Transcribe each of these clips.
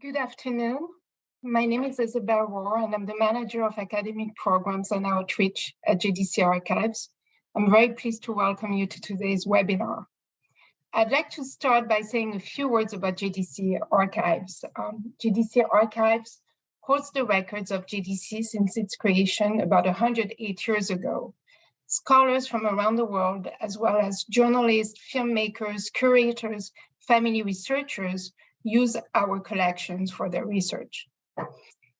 Good afternoon. My name is Isabel Rohr, and I'm the Manager of Academic Programs and Outreach at JDC Archives. I'm very pleased to welcome you to today's webinar. I'd like to start by saying a few words about JDC Archives. JDC Archives holds the records of JDC since its creation about 108 years ago. Scholars from around the world, as well as journalists, filmmakers, curators, family researchers, use our collections for their research.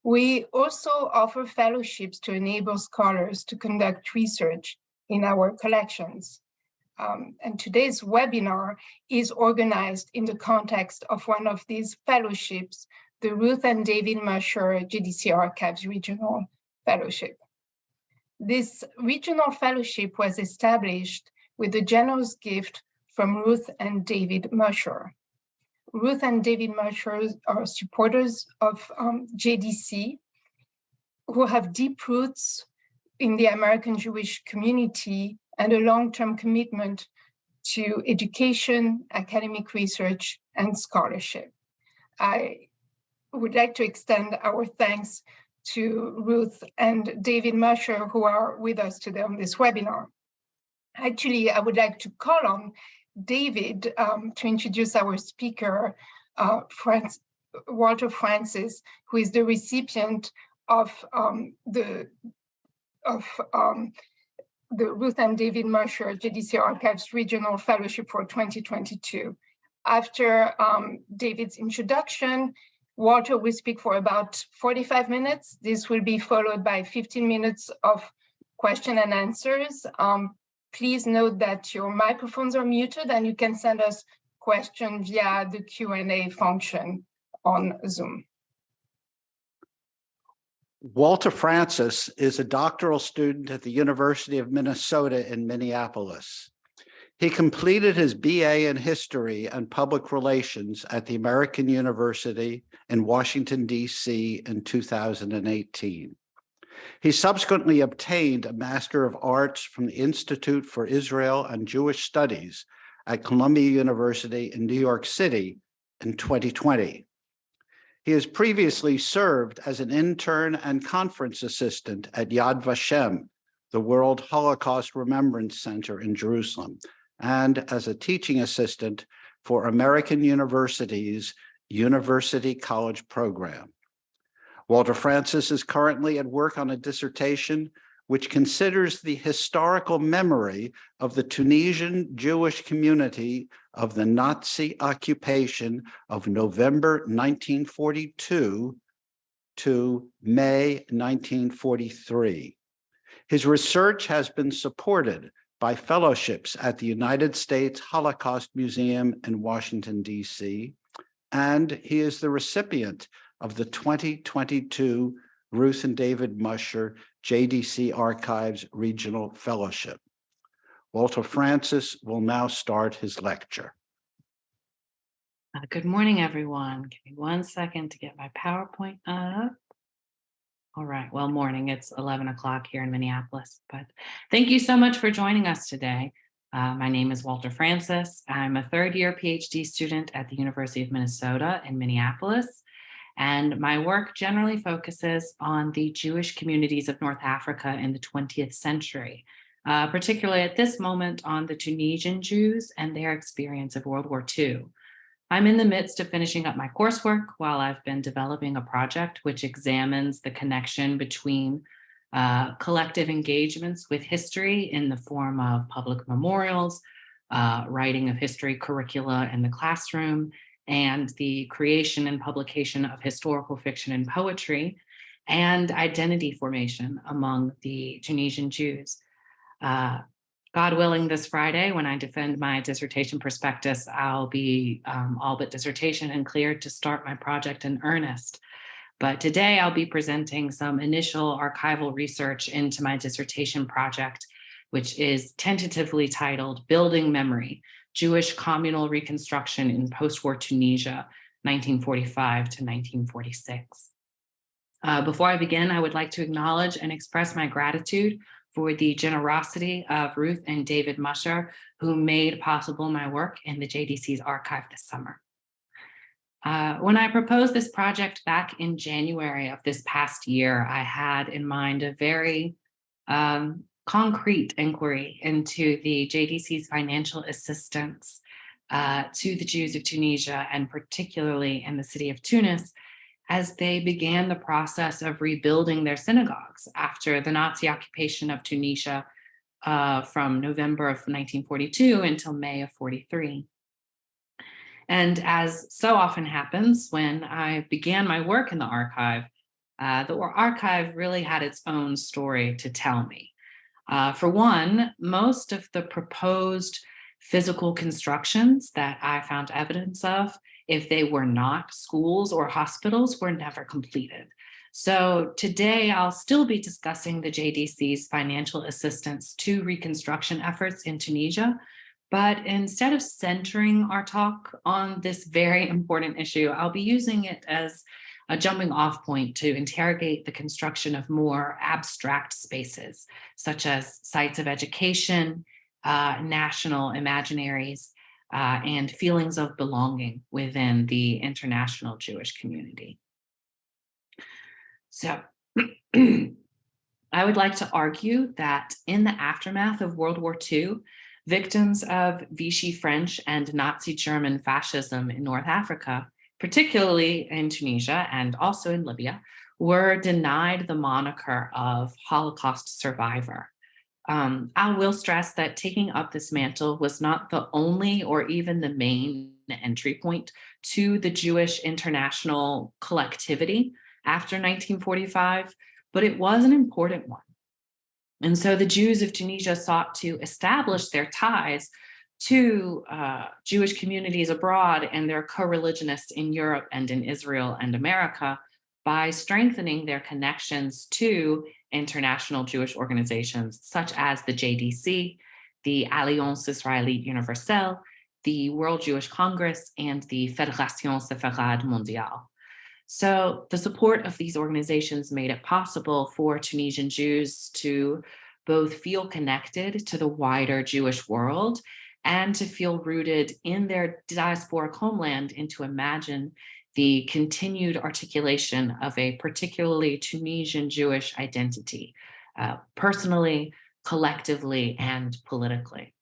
We also offer fellowships to enable scholars to conduct research in our collections. And today's webinar is organized in the context of one of these fellowships, the Ruth and David Musher JDC Archives Regional Fellowship. This regional fellowship was established with a generous gift from Ruth and David Musher. Ruth and David Musher are supporters of JDC who have deep roots in the American Jewish community and a long-term commitment to education, academic research, and scholarship. I would like to extend our thanks to Ruth and David Musher, who are with us today on this webinar. Actually, I would like to call on David to introduce our speaker, Walter Francis, who is the recipient of the Ruth and David Musher JDC Archives Regional Fellowship for 2022. After David's introduction, Walter will speak for about 45 minutes. This will be followed by 15 minutes of question and answers. Please note that your microphones are muted and you can send us questions via the Q&A function on Zoom. Walter Francis is a doctoral student at the University of Minnesota in Minneapolis. He completed his BA in History and Public Relations at the American University in Washington, D.C. in 2018. He subsequently obtained a Master of Arts from the Institute for Israel and Jewish Studies at Columbia University in New York City in 2020. He has previously served as an intern and conference assistant at Yad Vashem, the World Holocaust Remembrance Center in Jerusalem, and as a teaching assistant for American University's University College Program. Walter Francis is currently at work on a dissertation which considers the historical memory of the Tunisian Jewish community of the Nazi occupation of November 1942 to May 1943. His research has been supported by fellowships at the United States Holocaust Museum in Washington, D.C., and he is the recipient of the 2022 Ruth and David Musher JDC Archives Regional Fellowship. Walter Francis will now start his lecture. Good morning, everyone. Give me 1 second to get my PowerPoint up. All right, well, morning. It's 11 o'clock here in Minneapolis, but thank you so much for joining us today. My name is Walter Francis. I'm a third-year PhD student at the University of Minnesota in Minneapolis, and my work generally focuses on the Jewish communities of North Africa in the 20th century, particularly at this moment on the Tunisian Jews and their experience of World War II. I'm in the midst of finishing up my coursework while I've been developing a project which examines the connection between collective engagements with history in the form of public memorials, writing of history curricula in the classroom, and the creation and publication of historical fiction and poetry, and identity formation among the Tunisian Jews. God willing, this Friday, when I defend my dissertation prospectus, I'll be all but dissertation and cleared to start my project in earnest. But today I'll be presenting some initial archival research into my dissertation project, which is tentatively titled Building Memory, Jewish Communal Reconstruction in Postwar Tunisia, 1945 to 1946. Before I begin, I would like to acknowledge and express my gratitude for the generosity of Ruth and David Musher, who made possible my work in the JDC's archive this summer. When I proposed this project back in January of this past year, I had in mind a very concrete inquiry into the JDC's financial assistance to the Jews of Tunisia, and particularly in the city of Tunis, as they began the process of rebuilding their synagogues after the Nazi occupation of Tunisia from November of 1942 until May of 43. And as so often happens when I began my work in the archive really had its own story to tell me. For one, most of the proposed physical constructions that I found evidence of, if they were not schools or hospitals, were never completed. So today I'll still be discussing the JDC's financial assistance to reconstruction efforts in Tunisia. But instead of centering our talk on this very important issue, I'll be using it as a jumping off point to interrogate the construction of more abstract spaces, such as sites of education, national imaginaries, and feelings of belonging within the international Jewish community. So I would like to argue that in the aftermath of World War II, victims of Vichy French and Nazi German fascism in North Africa, particularly in Tunisia and also in Libya, were denied the moniker of Holocaust survivor. I will stress that taking up this mantle was not the only or even the main entry point to the Jewish international collectivity after 1945, but it was an important one. And so the Jews of Tunisia sought to establish their ties to Jewish communities abroad and their co-religionists in Europe and in Israel and America by strengthening their connections to international Jewish organizations such as the JDC, the Alliance Israélite Universelle, the World Jewish Congress, and the Fédération Séfarade Mondiale. So the support of these organizations made it possible for Tunisian Jews to both feel connected to the wider Jewish world and to feel rooted in their diasporic homeland and to imagine the continued articulation of a particularly Tunisian Jewish identity, personally, collectively, and politically.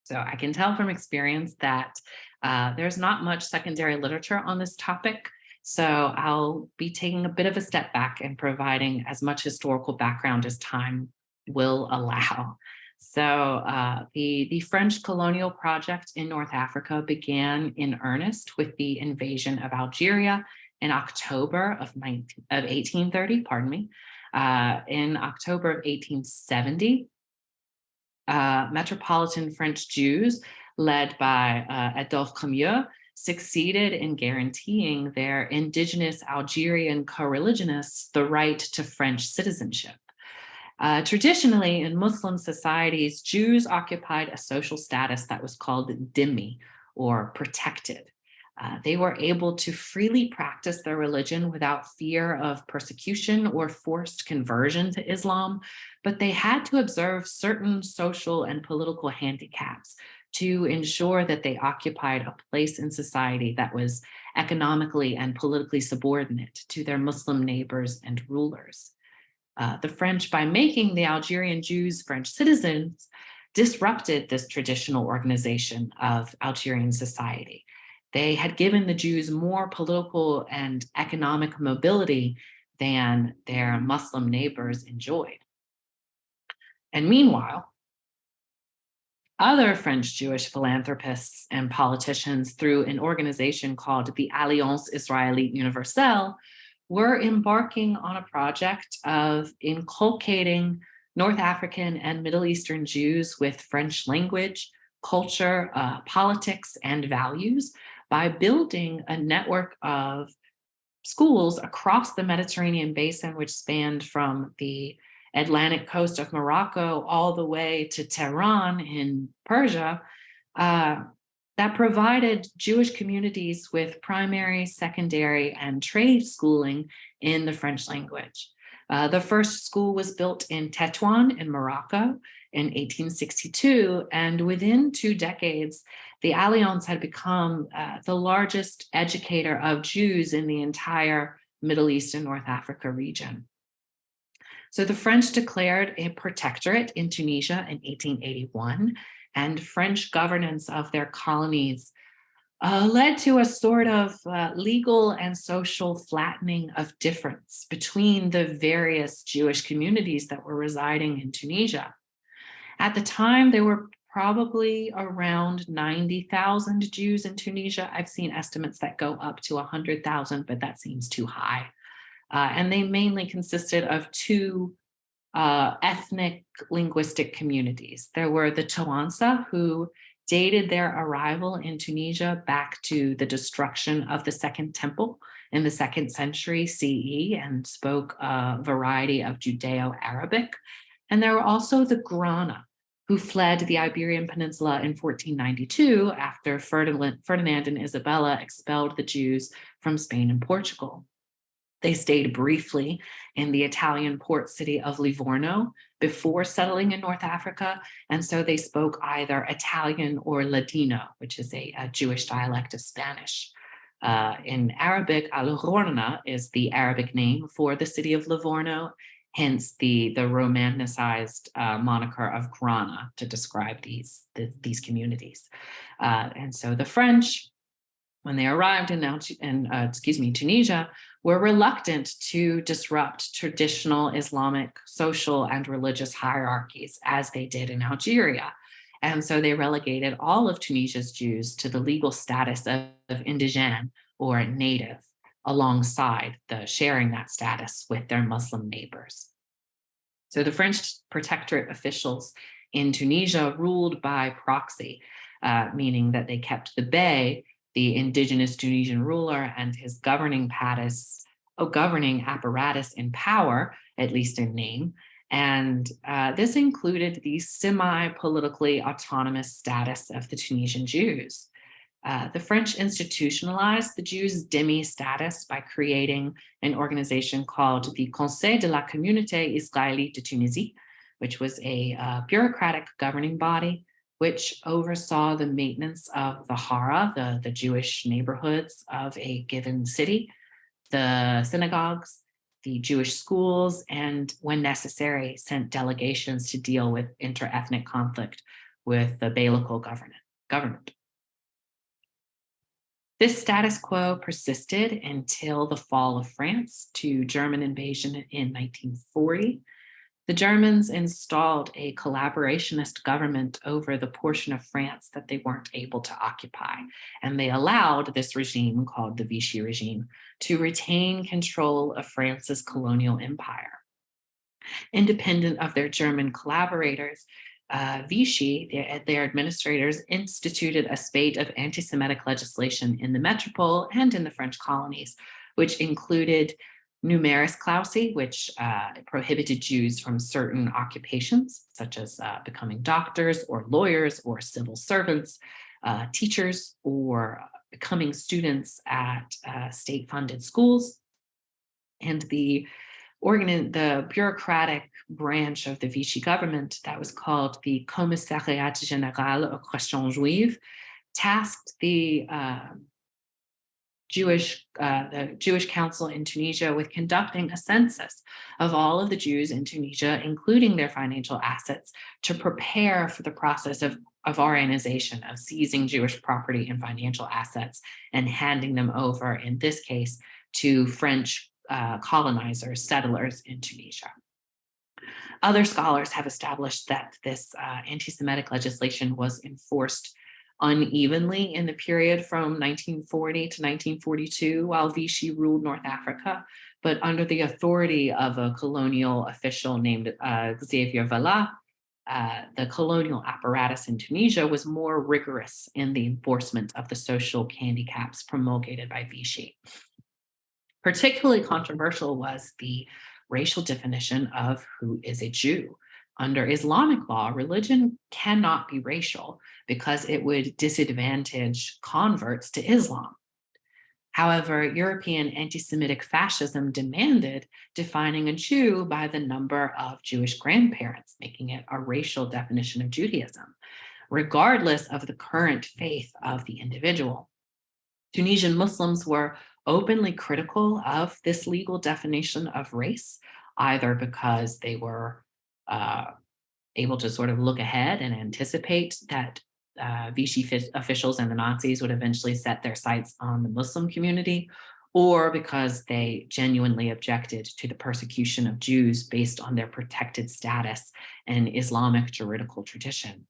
So I can tell from experience that there's not much secondary literature on this topic. So I'll be taking a bit of a step back and providing as much historical background as time will allow. So the French colonial project in North Africa began in earnest with the invasion of Algeria in October of 1830, in October of 1870, metropolitan French Jews led by Adolphe Camieux succeeded in guaranteeing their indigenous Algerian co-religionists the right to French citizenship. Traditionally, in Muslim societies, Jews occupied a social status that was called dhimmi, or protected. They were able to freely practice their religion without fear of persecution or forced conversion to Islam, but they had to observe certain social and political handicaps to ensure that they occupied a place in society that was economically and politically subordinate to their Muslim neighbors and rulers. The French, by making the Algerian Jews French citizens, disrupted this traditional organization of Algerian society. They had given the Jews more political and economic mobility than their Muslim neighbors enjoyed. And meanwhile, other French Jewish philanthropists and politicians, through an organization called the Alliance Israélite Universelle, were embarking on a project of inculcating North African and Middle Eastern Jews with French language, culture, politics, and values by building a network of schools across the Mediterranean basin, which spanned from the Atlantic coast of Morocco all the way to Tehran in Persia, that provided Jewish communities with primary, secondary, and trade schooling in the French language. The first school was built in Tétouan in Morocco in 1862, and within 2 decades, the Alliance had become the largest educator of Jews in the entire Middle East and North Africa region. So the French declared a protectorate in Tunisia in 1881, and French governance of their colonies led to a sort of legal and social flattening of difference between the various Jewish communities that were residing in Tunisia. At the time, there were probably around 90,000 Jews in Tunisia. I've seen estimates that go up to 100,000, but that seems too high. And they mainly consisted of 2 ethnic linguistic communities. There were the Tawansa, who dated their arrival in Tunisia back to the destruction of the Second Temple in the 2nd century CE and spoke a variety of Judeo-Arabic. And there were also the Grana, who fled the Iberian Peninsula in 1492 after Ferdinand and Isabella expelled the Jews from Spain and Portugal. They stayed briefly in the Italian port city of Livorno before settling in North Africa, and so they spoke either Italian or Ladino, which is a Jewish dialect of Spanish. In Arabic, Al-Ghorna is the Arabic name for the city of Livorno, hence the romanticized moniker of Grana to describe these communities. And so the French, when they arrived in Tunisia, were reluctant to disrupt traditional Islamic social and religious hierarchies as they did in Algeria. And so they relegated all of Tunisia's Jews to the legal status of indigène or native, alongside sharing that status with their Muslim neighbors. So the French protectorate officials in Tunisia ruled by proxy, meaning that they kept the Bey, the indigenous Tunisian ruler, and his governing apparatus in power, at least in name. And this included the semi-politically autonomous status of the Tunisian Jews. The French institutionalized the Jews' dhimmi status by creating an organization called the Conseil de la Communauté Israélite de Tunisie, which was a bureaucratic governing body which oversaw the maintenance of the Hara, the Jewish neighborhoods of a given city, the synagogues, the Jewish schools, and when necessary, sent delegations to deal with inter-ethnic conflict with the Beylical government. This status quo persisted until the fall of France to German invasion in 1940. The Germans installed a collaborationist government over the portion of France that they weren't able to occupy, and they allowed this regime, called the Vichy regime, to retain control of France's colonial empire. Independent of their German collaborators, Vichy, their administrators, instituted a spate of anti-Semitic legislation in the metropole and in the French colonies, which included numerus clausae, which prohibited Jews from certain occupations, such as becoming doctors or lawyers or civil servants, teachers, or becoming students at state-funded schools. And the bureaucratic branch of the Vichy government that was called the Commissariat Général aux Questions Juives tasked the Jewish Council in Tunisia with conducting a census of all of the Jews in Tunisia, including their financial assets, to prepare for the process of Aryanization, of seizing Jewish property and financial assets and handing them over, in this case, to French colonizers, settlers in Tunisia. Other scholars have established that this anti-Semitic legislation was enforced unevenly in the period from 1940 to 1942 while Vichy ruled North Africa, but under the authority of a colonial official named Xavier Vallat, the colonial apparatus in Tunisia was more rigorous in the enforcement of the social handicaps promulgated by Vichy. Particularly controversial was the racial definition of who is a Jew. Under Islamic law, religion cannot be racial because it would disadvantage converts to Islam. However, European anti-Semitic fascism demanded defining a Jew by the number of Jewish grandparents, making it a racial definition of Judaism, regardless of the current faith of the individual. Tunisian Muslims were openly critical of this legal definition of race, either because they were able to sort of look ahead and anticipate that Vichy officials and the Nazis would eventually set their sights on the Muslim community, or because they genuinely objected to the persecution of Jews based on their protected status in Islamic juridical tradition.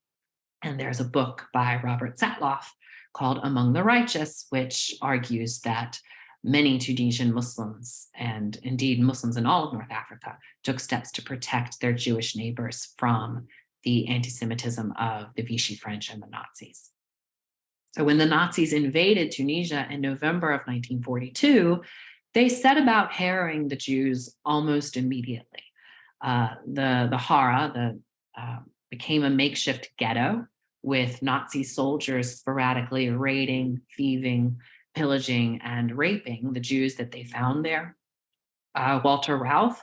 And there's a book by Robert Satloff called Among the Righteous, which argues that many Tunisian Muslims, and indeed Muslims in all of North Africa, took steps to protect their Jewish neighbors from the anti-Semitism of the Vichy French and the Nazis. So when the Nazis invaded Tunisia in November of 1942, they set about harrying the Jews almost immediately. The Hara became a makeshift ghetto with Nazi soldiers sporadically raiding, thieving, pillaging, and raping the Jews that they found there. Walter Rauff,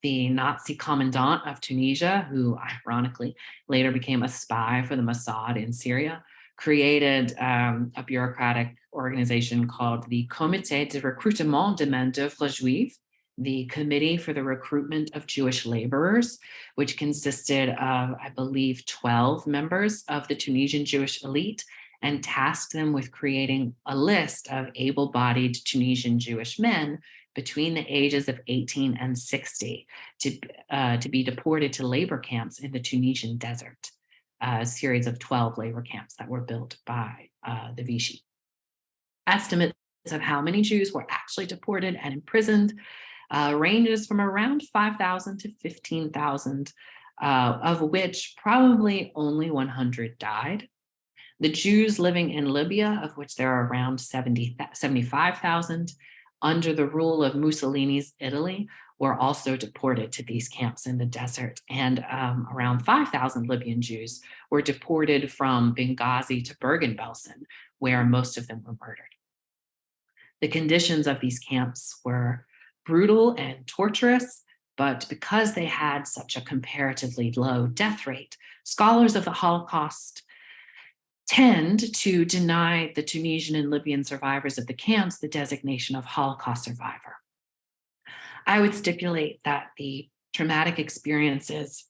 the Nazi commandant of Tunisia, who ironically later became a spy for the Mossad in Syria, created a bureaucratic organization called the Comité de recrutement de main-d'œuvre juive, the Committee for the Recruitment of Jewish Laborers, which consisted of, I believe, 12 members of the Tunisian Jewish elite, and tasked them with creating a list of able-bodied Tunisian Jewish men between the ages of 18 and 60 to be deported to labor camps in the Tunisian desert, a series of 12 labor camps that were built by the Vichy. Estimates of how many Jews were actually deported and imprisoned ranges from around 5,000 to 15,000, of which probably only 100 died. The Jews living in Libya, of which there are around 75,000, under the rule of Mussolini's Italy, were also deported to these camps in the desert. And around 5,000 Libyan Jews were deported from Benghazi to Bergen-Belsen, where most of them were murdered. The conditions of these camps were brutal and torturous, but because they had such a comparatively low death rate, scholars of the Holocaust tend to deny the Tunisian and Libyan survivors of the camps the designation of Holocaust survivor. I would stipulate that the traumatic experiences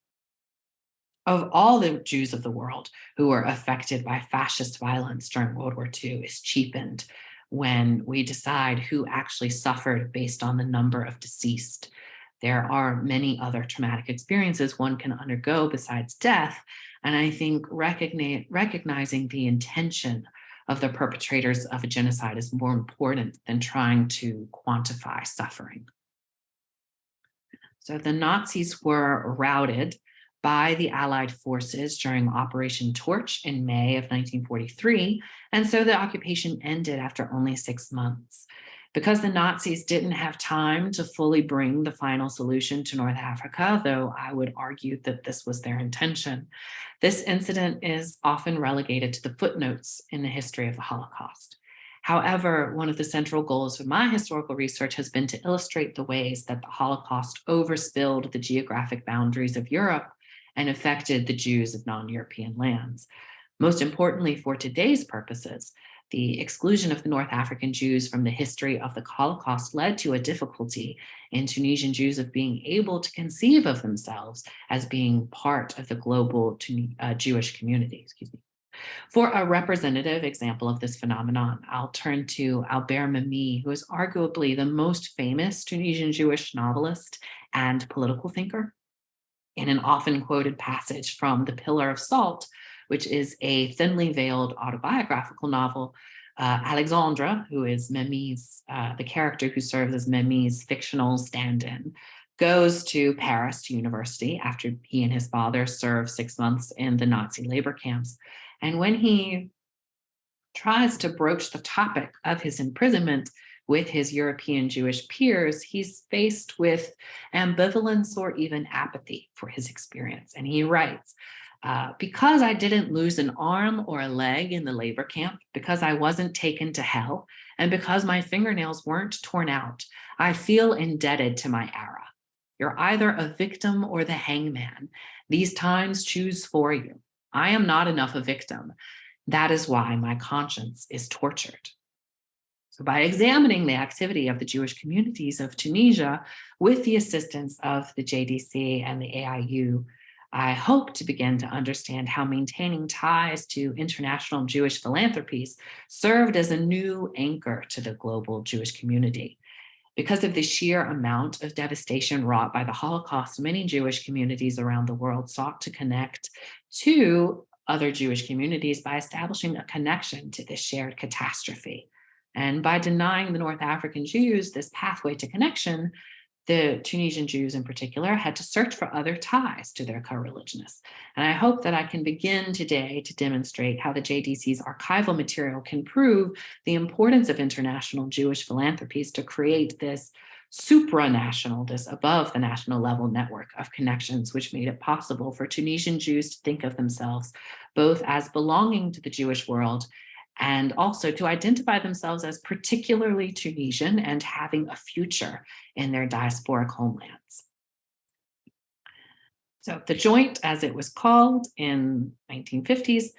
of all the Jews of the world who were affected by fascist violence during World War II is cheapened when we decide who actually suffered based on the number of deceased. There are many other traumatic experiences one can undergo besides death, and I think recognizing the intention of the perpetrators of a genocide is more important than trying to quantify suffering. So the Nazis were routed by the Allied forces during Operation Torch in May of 1943, and so the occupation ended after only 6 months. Because the Nazis didn't have time to fully bring the final solution to North Africa, though I would argue that this was their intention, this incident is often relegated to the footnotes in the history of the Holocaust. However, one of the central goals of my historical research has been to illustrate the ways that the Holocaust overspilled the geographic boundaries of Europe and affected the Jews of non-European lands. Most importantly, for today's purposes, the exclusion of the North African Jews from the history of the Holocaust led to a difficulty in Tunisian Jews of being able to conceive of themselves as being part of the global Jewish community. For a representative example of this phenomenon, I'll turn to Albert Memmi, who is arguably the most famous Tunisian Jewish novelist and political thinker. In an often quoted passage from The Pillar of Salt, which is a thinly veiled autobiographical novel, Alexandra, who is Memmi's, the character who serves as Memmi's fictional stand-in, goes to Paris to university after he and his father served 6 months in the Nazi labor camps. And when he tries to broach the topic of his imprisonment with his European Jewish peers, he's faced with ambivalence or even apathy for his experience. And he writes, because I didn't lose an arm or a leg in the labor camp, because I wasn't taken to hell, And because my fingernails weren't torn out, I feel indebted to my era. You're either a victim or the hangman. These times choose for you. I am not enough a victim. That is why my conscience is tortured. So by examining the activity of the Jewish communities of Tunisia with the assistance of the JDC and the AIU, I hope to begin to understand how maintaining ties to international Jewish philanthropies served as a new anchor to the global Jewish community. Because of the sheer amount of devastation wrought by the Holocaust, many Jewish communities around the world sought to connect to other Jewish communities by establishing a connection to this shared catastrophe. And by denying the North African Jews this pathway to connection, the Tunisian Jews in particular had to search for other ties to their co-religionists. And I hope that I can begin today to demonstrate how the JDC's archival material can prove the importance of international Jewish philanthropies to create this supranational, this above the national level network of connections, which made it possible for Tunisian Jews to think of themselves both as belonging to the Jewish world and also to identify themselves as particularly Tunisian and having a future in their diasporic homelands. So the Joint, as it was called in 1950s,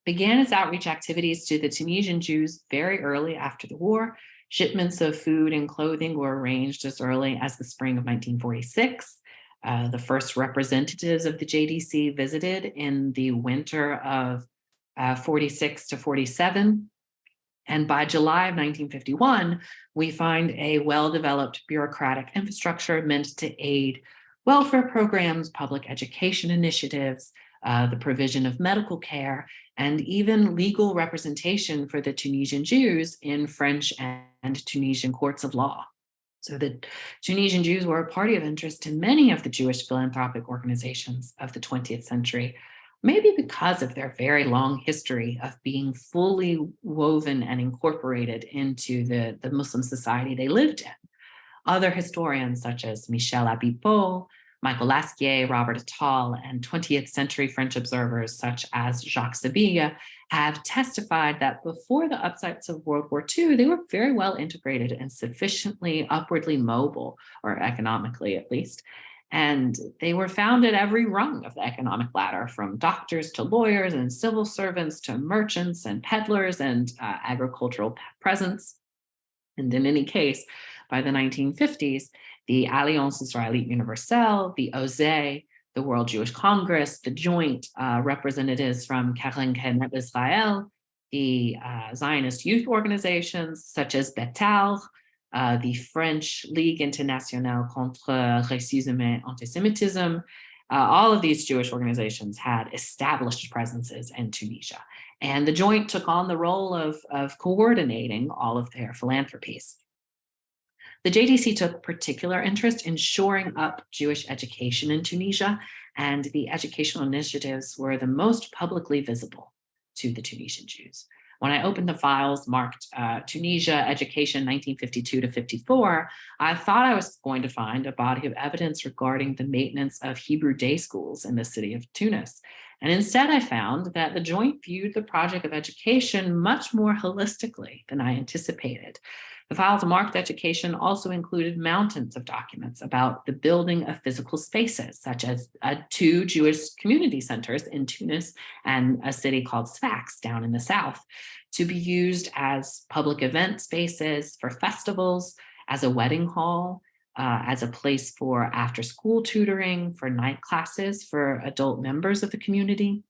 began its outreach activities to the Tunisian Jews very early after the war. Shipments of food and clothing were arranged as early as the spring of 1946. The first representatives of the JDC visited in the winter of 46 to 47. And by July of 1951, we find a well-developed bureaucratic infrastructure meant to aid welfare programs, public education initiatives, the provision of medical care, and even legal representation for the Tunisian Jews in French and Tunisian courts of law. So the Tunisian Jews were a party of interest to many of the Jewish philanthropic organizations of the 20th century, maybe because of their very long history of being fully woven and incorporated into the Muslim society they lived in. Other historians such as Michel Abipot, Michael Lasquier, Robert Attal, and 20th century French observers such as Jacques Sevilla have testified that before the upsides of World War II, they were very well integrated and sufficiently upwardly mobile, or economically at least. And they were found at every rung of the economic ladder, from doctors to lawyers and civil servants to merchants and peddlers and agricultural peasants. And in any case, by the 1950s, the Alliance Israélite Universelle, the OZE, the World Jewish Congress, the Joint, representatives from Keren Kenet Israel, the Zionist youth organizations such as Betal, the French Ligue Internationale contre Racisme et Antisémitisme. All of these Jewish organizations had established presences in Tunisia, and the Joint took on the role of coordinating all of their philanthropies. The JDC took particular interest in shoring up Jewish education in Tunisia, and the educational initiatives were the most publicly visible to the Tunisian Jews. When I opened the files marked Tunisia Education 1952 to 54, I thought I was going to find a body of evidence regarding the maintenance of Hebrew day schools in the city of Tunis. And instead, I found that the Joint viewed the project of education much more holistically than I anticipated. The files marked education also included mountains of documents about the building of physical spaces, such as 2 Jewish community centers in Tunis and a city called Sfax down in the south, to be used as public event spaces for festivals, as a wedding hall, as a place for after-school tutoring, for night classes for adult members of the community.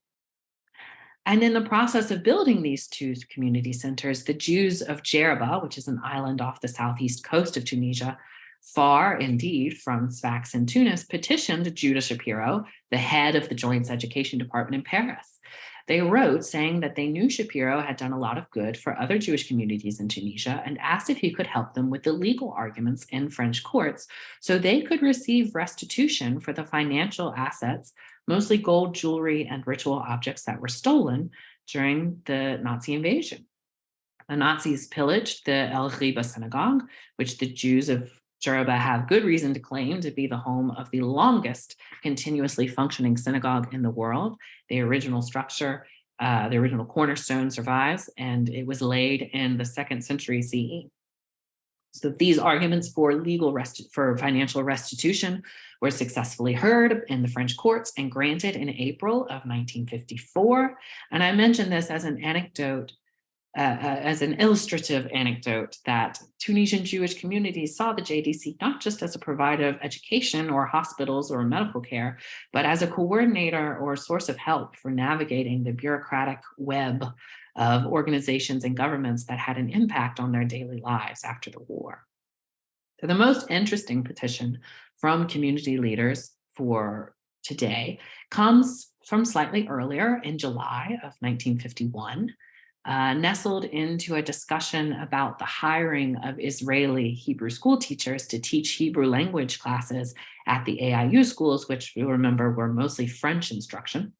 And in the process of building these 2 community centers, the Jews of Djerba, which is an island off the southeast coast of Tunisia, far indeed from Sfax in Tunis, petitioned Judah Shapiro, the head of the Joint's education department in Paris. They wrote saying that they knew Shapiro had done a lot of good for other Jewish communities in Tunisia and asked if he could help them with the legal arguments in French courts so they could receive restitution for the financial assets, mostly gold jewelry and ritual objects that were stolen during the Nazi invasion. The Nazis pillaged the El Riba synagogue, which the Jews of Djerba have good reason to claim to be the home of the longest continuously functioning synagogue in the world. The original structure The original cornerstone survives, and it was laid in the 2nd century CE. So these arguments for financial restitution were successfully heard in the French courts and granted in April of 1954. And I mention this as an anecdote, as an illustrative anecdote, that Tunisian Jewish communities saw the JDC not just as a provider of education or hospitals or medical care, but as a coordinator or source of help for navigating the bureaucratic web of organizations and governments that had an impact on their daily lives after the war. So the most interesting petition from community leaders for today comes from slightly earlier, in July of 1951, nestled into a discussion about the hiring of Israeli Hebrew school teachers to teach Hebrew language classes at the AIU schools, which you'll remember were mostly French instruction.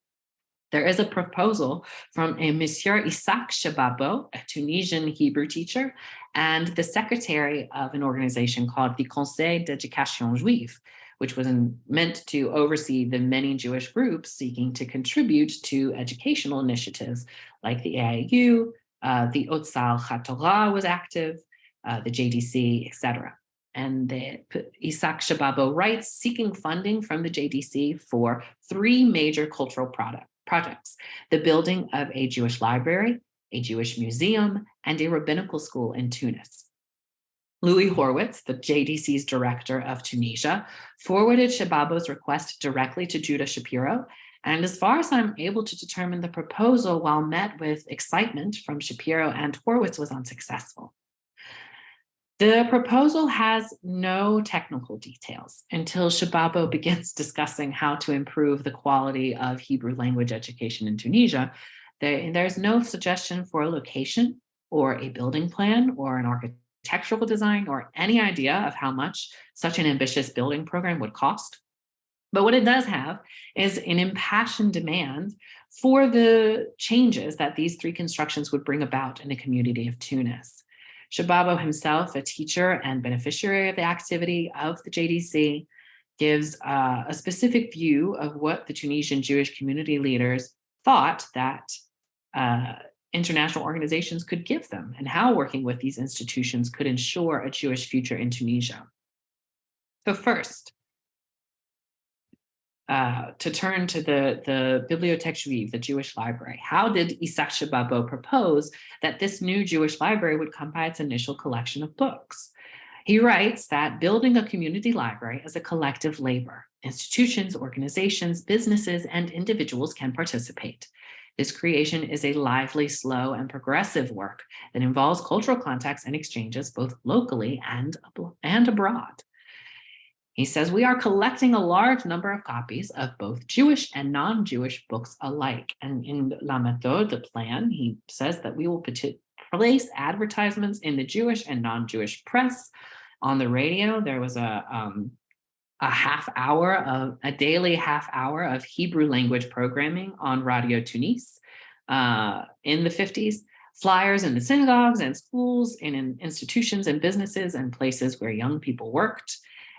There is a proposal from a Monsieur Isaac Shababo, a Tunisian Hebrew teacher, and the secretary of an organization called the Conseil d'Éducation Juive, which was meant to oversee the many Jewish groups seeking to contribute to educational initiatives like the AIU, the Otsal HaTorah was active, the JDC, etc. And Isaac Shababo writes, seeking funding from the JDC for 3 major cultural projects: the building of a Jewish library, a Jewish museum, and a rabbinical school in Tunis. Louis Horwitz, the JDC's director of Tunisia, forwarded Shababo's request directly to Judah Shapiro. And as far as I'm able to determine, the proposal, while met with excitement from Shapiro and Horwitz, was unsuccessful. The proposal has no technical details until Shababo begins discussing how to improve the quality of Hebrew language education in Tunisia. There's no suggestion for a location or a building plan or an architectural design or any idea of how much such an ambitious building program would cost. But what it does have is an impassioned demand for the changes that these 3 constructions would bring about in the community of Tunis. Shababo himself, a teacher and beneficiary of the activity of the JDC, gives a specific view of what the Tunisian Jewish community leaders thought that international organizations could give them, and how working with these institutions could ensure a Jewish future in Tunisia. So first, to turn to the Bibliothèque Juive, the Jewish library. How did Isaac Shababo propose that this new Jewish library would come by its initial collection of books? He writes that building a community library is a collective labor. Institutions, organizations, businesses, and individuals can participate. This creation is a lively, slow, and progressive work that involves cultural contacts and exchanges both locally and abroad. He says, we are collecting a large number of copies of both Jewish and non-Jewish books alike. And in La Méthode, the plan, he says that we will place advertisements in the Jewish and non-Jewish press. On the radio, there was a daily half hour of Hebrew language programming on Radio Tunis in the 50s. Flyers in the synagogues and schools, in institutions and businesses and places where young people worked.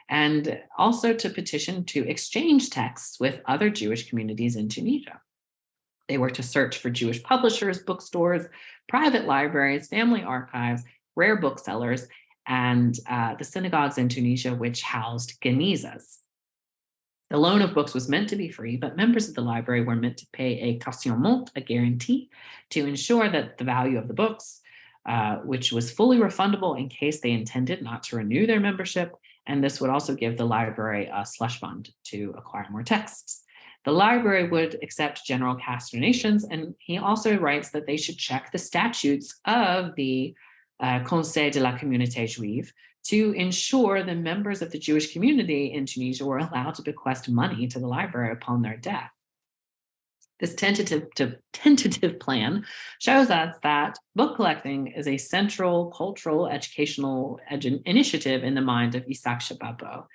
And also to petition to exchange texts with other Jewish communities in Tunisia. They were to search for Jewish publishers, bookstores, private libraries, family archives, rare booksellers, and the synagogues in Tunisia, which housed Genizas. The loan of books was meant to be free, but members of the library were meant to pay a cautionnement, a guarantee, to ensure that the value of the books, which was fully refundable in case they intended not to renew their membership. And this would also give the library a slush fund to acquire more texts. The library would accept general cash donations, and he also writes that they should check the statutes of the Conseil de la Communauté Juive to ensure the members of the Jewish community in Tunisia were allowed to bequest money to the library upon their death. This tentative plan shows us that book collecting is a central cultural educational initiative in the mind of Isaac Shababo.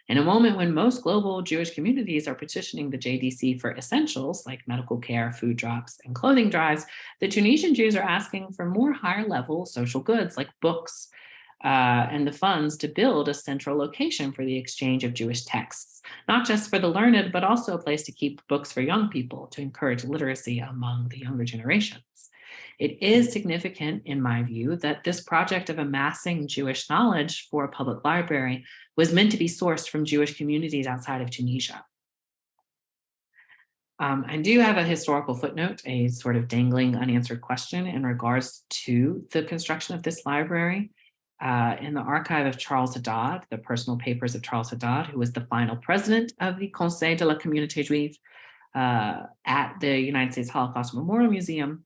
In a moment when most global Jewish communities are petitioning the JDC for essentials like medical care, food drops, and clothing drives, the Tunisian Jews are asking for more higher level social goods like books, and the funds to build a central location for the exchange of Jewish texts, not just for the learned, but also a place to keep books for young people to encourage literacy among the younger generations. It is significant, in my view, that this project of amassing Jewish knowledge for a public library was meant to be sourced from Jewish communities outside of Tunisia. I do have a historical footnote, a sort of dangling unanswered question in regards to the construction of this library. In the archive of Charles Haddad, the personal papers of Charles Haddad, who was the final president of the Conseil de la Communauté Juive at the United States Holocaust Memorial Museum,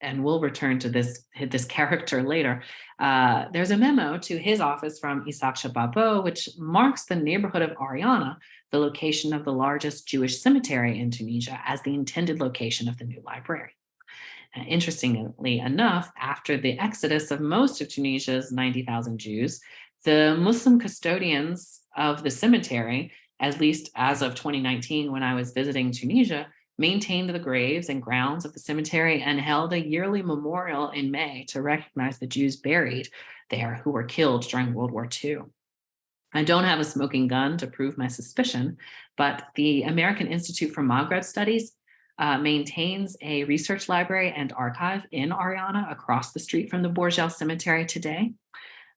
and we'll return to this character later, there's a memo to his office from Isaac Shababo, which marks the neighborhood of Ariana, the location of the largest Jewish cemetery in Tunisia, as the intended location of the new library. Interestingly enough, after the exodus of most of Tunisia's 90,000 Jews, the Muslim custodians of the cemetery, at least as of 2019 when I was visiting Tunisia, maintained the graves and grounds of the cemetery and held a yearly memorial in May to recognize the Jews buried there who were killed during World War II. I don't have a smoking gun to prove my suspicion, but the American Institute for Maghreb Studies maintains a research library and archive in Ariana across the street from the Bourgel Cemetery today.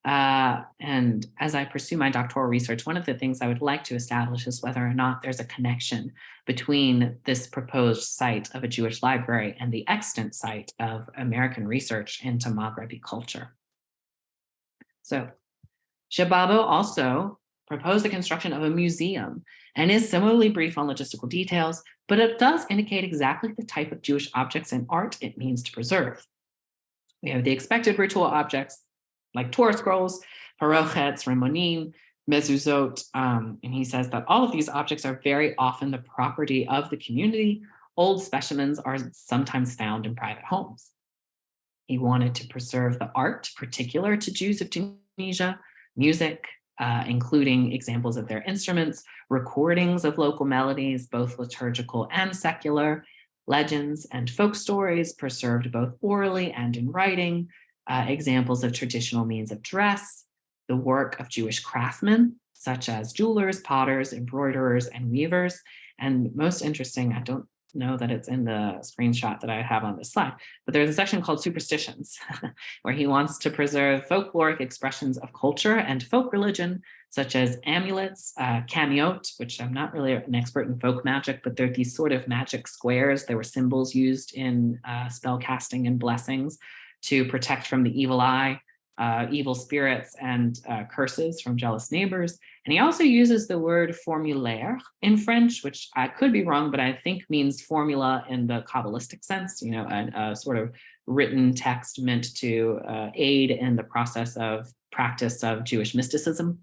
And as I pursue my doctoral research, one of the things I would like to establish is whether or not there's a connection between this proposed site of a Jewish library and the extant site of American research into Maghrebi culture. So Shababo also proposed the construction of a museum and is similarly brief on logistical details, but it does indicate exactly the type of Jewish objects and art it means to preserve. We have the expected ritual objects like Torah scrolls, parochets, rimonim, mezuzot, and he says that all of these objects are very often the property of the community. Old specimens are sometimes found in private homes. He wanted to preserve the art particular to Jews of Tunisia, music, including examples of their instruments, recordings of local melodies, both liturgical and secular, legends and folk stories preserved both orally and in writing, examples of traditional means of dress, the work of Jewish craftsmen, such as jewelers, potters, embroiderers, and weavers. And most interesting, I don't know that it's in the screenshot that I have on this slide, but there's a section called Superstitions, where he wants to preserve folkloric expressions of culture and folk religion, such as amulets, camiot, which I'm not really an expert in folk magic, but they're these sort of magic squares. They were symbols used in spell casting and blessings to protect from the evil eye, evil spirits, and curses from jealous neighbors. And he also uses the word formulaire in French, which I could be wrong, but I think means formula in the Kabbalistic sense, you know, a sort of written text meant to aid in the process of practice of Jewish mysticism.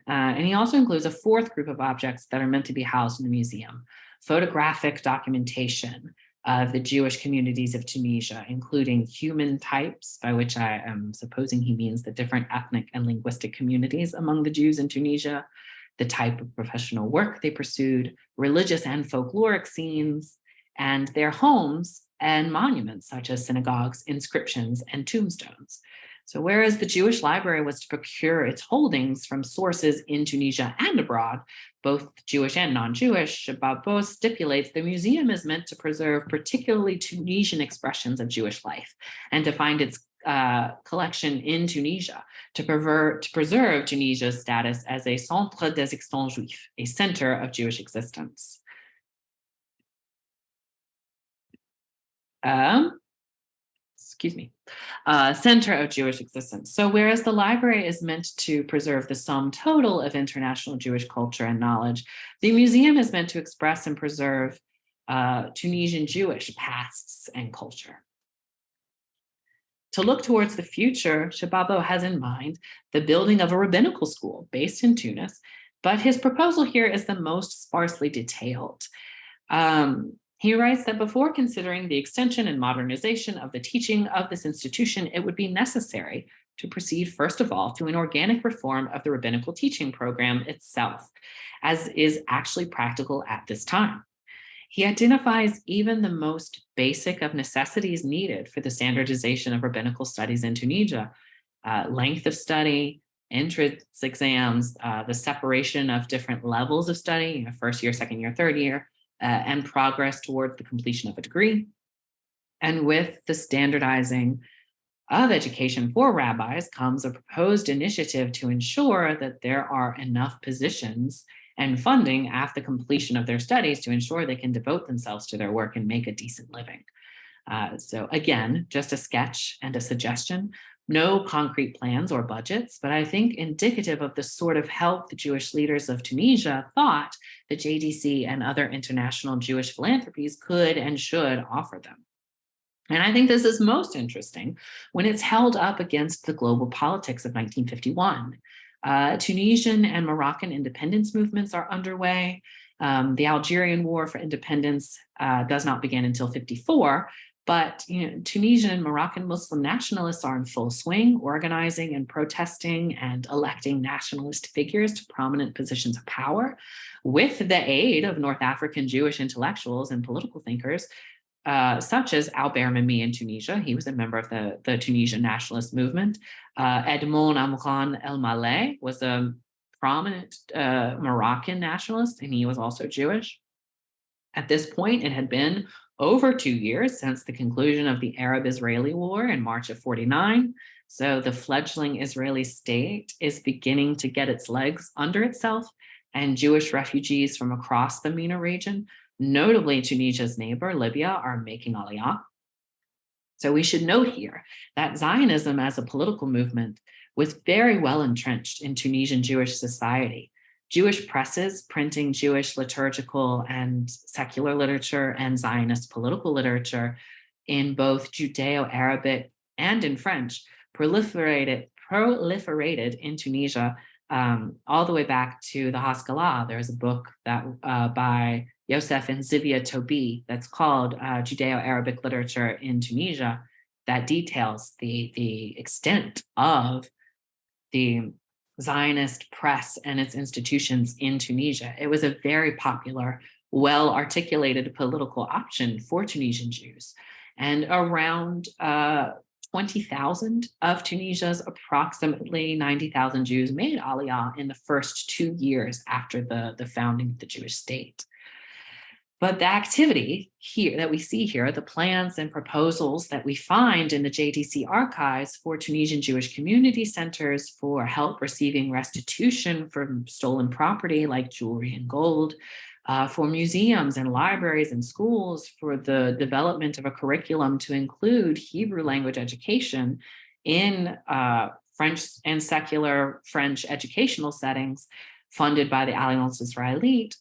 And he also includes a fourth group of objects that are meant to be housed in the museum: photographic documentation of the Jewish communities of Tunisia, including human types, by which I am supposing he means the different ethnic and linguistic communities among the Jews in Tunisia, the type of professional work they pursued, religious and folkloric scenes, and their homes and monuments, such as synagogues, inscriptions, and tombstones. So whereas the Jewish library was to procure its holdings from sources in Tunisia and abroad, both Jewish and non-Jewish, Shababo stipulates the museum is meant to preserve particularly Tunisian expressions of Jewish life and to find its collection in Tunisia to preserve Tunisia's status as a centre d'existence juif, a center of Jewish existence. Center of Jewish existence. So whereas the library is meant to preserve the sum total of international Jewish culture and knowledge, the museum is meant to express and preserve Tunisian Jewish pasts and culture. To look towards the future, Shababo has in mind the building of a rabbinical school based in Tunis, but his proposal here is the most sparsely detailed. He writes that before considering the extension and modernization of the teaching of this institution, it would be necessary to proceed, first of all, to an organic reform of the rabbinical teaching program itself, as is actually practical at this time. He identifies even the most basic of necessities needed for the standardization of rabbinical studies in Tunisia, length of study, entrance exams, the separation of different levels of study, first year, second year, third year, and progress towards the completion of a degree. And with the standardizing of education for rabbis comes a proposed initiative to ensure that there are enough positions and funding after completion of their studies to ensure they can devote themselves to their work and make a decent living. So again, just a sketch and a suggestion, no concrete plans or budgets, but I think indicative of the sort of help the Jewish leaders of Tunisia thought the JDC and other international Jewish philanthropies could and should offer them. And I think this is most interesting when it's held up against the global politics of 1951. Tunisian and Moroccan independence movements are underway. The Algerian War for Independence does not begin until 54, but Tunisian and Moroccan Muslim nationalists are in full swing, organizing and protesting and electing nationalist figures to prominent positions of power with the aid of North African Jewish intellectuals and political thinkers, such as Albert Memmi in Tunisia. He was a member of the Tunisian nationalist movement. Edmond Amran El Maleh was a prominent Moroccan nationalist, and he was also Jewish. At this point, it had been over 2 years since the conclusion of the Arab-Israeli War in March of 49. So the fledgling Israeli state is beginning to get its legs under itself, and Jewish refugees from across the MENA region, notably Tunisia's neighbor, Libya, are making aliyah. So we should note here that Zionism as a political movement was very well entrenched in Tunisian Jewish society. Jewish presses printing Jewish liturgical and secular literature and Zionist political literature in both Judeo-Arabic and in French proliferated in Tunisia all the way back to the Haskalah. There's a book that by Yosef and Zivia Tobi that's called Judeo-Arabic Literature in Tunisia that details the extent of the Zionist press and its institutions in Tunisia. It was a very popular, well-articulated political option for Tunisian Jews. And around 20,000 of Tunisia's approximately 90,000 Jews made Aliyah in the first 2 years after the founding of the Jewish state. But the activity here that we see here, the plans and proposals that we find in the JDC archives for Tunisian Jewish community centers for help receiving restitution from stolen property like jewelry and gold, for museums and libraries and schools, for the development of a curriculum to include Hebrew language education in French and secular French educational settings funded by the Alliance Israélite,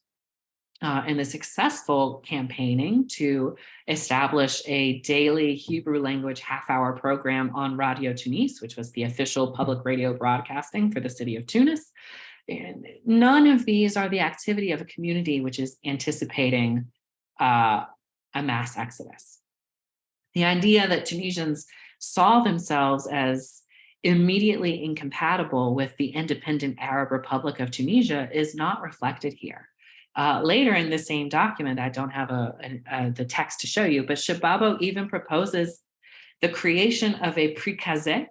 and the successful campaigning to establish a daily Hebrew language half-hour program on Radio Tunis, which was the official public radio broadcasting for the city of Tunis. And none of these are the activity of a community which is anticipating a mass exodus. The idea that Tunisians saw themselves as immediately incompatible with the independent Arab Republic of Tunisia is not reflected here. Later in the same document, I don't have the text to show you, but Shababo even proposes the creation of a precaz,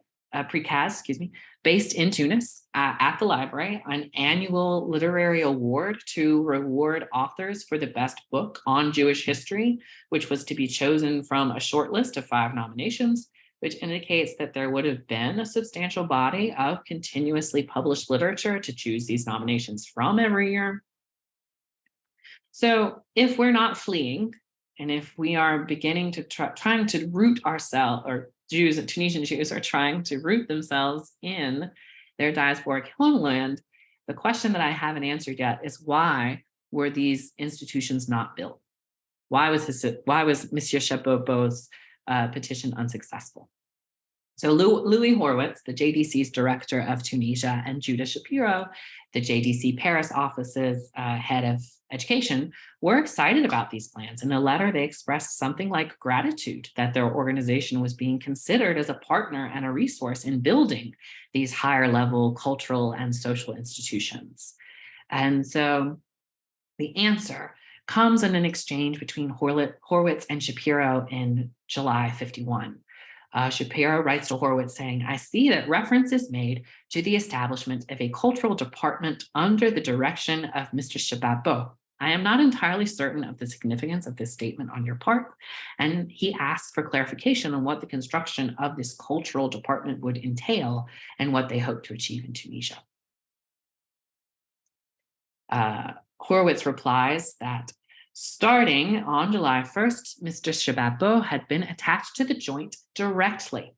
based in Tunis at the library, an annual literary award to reward authors for the best book on Jewish history, which was to be chosen from a short list of 5 nominations, which indicates that there would have been a substantial body of continuously published literature to choose these nominations from every year. So if we're not fleeing, and if we are beginning to trying to root ourselves, or Tunisian Jews are trying to root themselves in their diasporic homeland, the question that I haven't answered yet is why were these institutions not built? Why was Monsieur Chabobo's petition unsuccessful? So Louis Horowitz, the JDC's director of Tunisia, and Judah Shapiro, the JDC Paris office's head of education, were excited about these plans. In a letter, they expressed something like gratitude that their organization was being considered as a partner and a resource in building these higher level cultural and social institutions. And so the answer comes in an exchange between Horowitz and Shapiro in July 51. Shapiro writes to Horowitz saying, "I see that reference is made to the establishment of a cultural department under the direction of Mr. Shababeau. I am not entirely certain of the significance of this statement on your part." And he asks for clarification on what the construction of this cultural department would entail and what they hope to achieve in Tunisia. Horowitz replies that starting on July 1st, Mr. Shababeau had been attached to the joint directly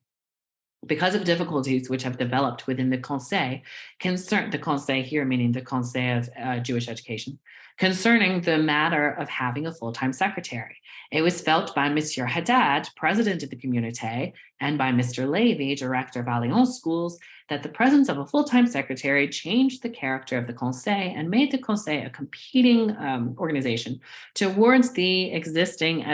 because of difficulties which have developed within the Conseil, the Conseil here meaning the Conseil of Jewish Education, concerning the matter of having a full-time secretary. It was felt by Monsieur Haddad, president of the Communauté, and by Mr. Levy, director of Alliance schools, that the presence of a full-time secretary changed the character of the Conseil and made the Conseil a competing organization towards the existing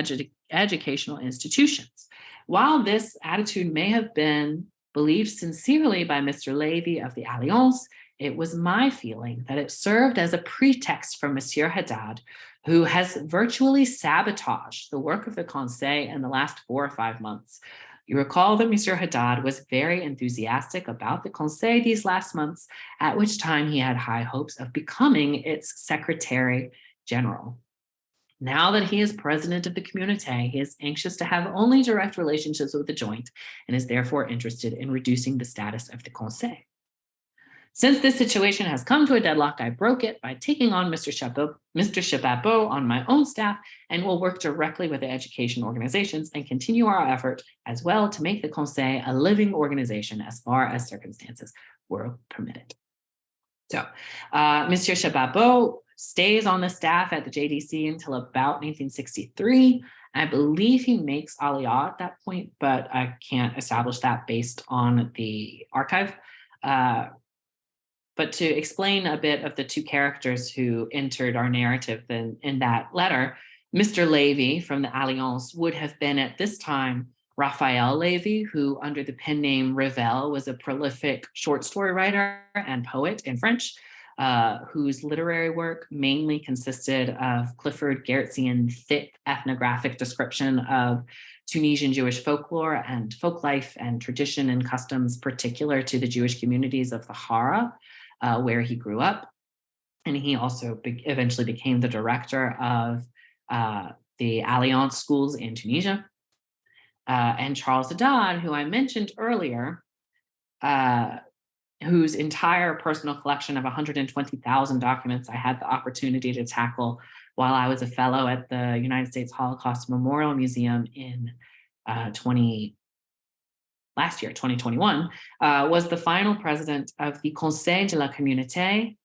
educational institutions. While this attitude may have been believed sincerely by Mr. Levy of the Alliance, it was my feeling that it served as a pretext for Monsieur Haddad, who has virtually sabotaged the work of the Conseil in the last 4 or 5 months. You recall that Monsieur Haddad was very enthusiastic about the Conseil these last months, at which time he had high hopes of becoming its Secretary General. Now that he is president of the Communauté, he is anxious to have only direct relationships with the joint and is therefore interested in reducing the status of the Conseil. Since this situation has come to a deadlock, I broke it by taking on Mr. Shababeau on my own staff and will work directly with the education organizations and continue our effort as well to make the Conseil a living organization as far as circumstances will permit it. So, Mr. Shababeau stays on the staff at the JDC until about 1963. I believe he makes Aliyah at that point, but I can't establish that based on the archive. But to explain a bit of the two characters who entered our narrative in that letter, Mr. Levy from the Alliance would have been at this time Raphael Levy, who under the pen name Revel was a prolific short story writer and poet in French, whose literary work mainly consisted of Clifford Geertzian thick ethnographic description of Tunisian Jewish folklore and folk life and tradition and customs particular to the Jewish communities of the Hara, where he grew up. And he also eventually became the director of the Alliance schools in Tunisia. And Charles Haddad, who I mentioned earlier, whose entire personal collection of 120,000 documents I had the opportunity to tackle while I was a fellow at the United States Holocaust Memorial Museum in 2021, was the final president of the Conseil de la Communauté,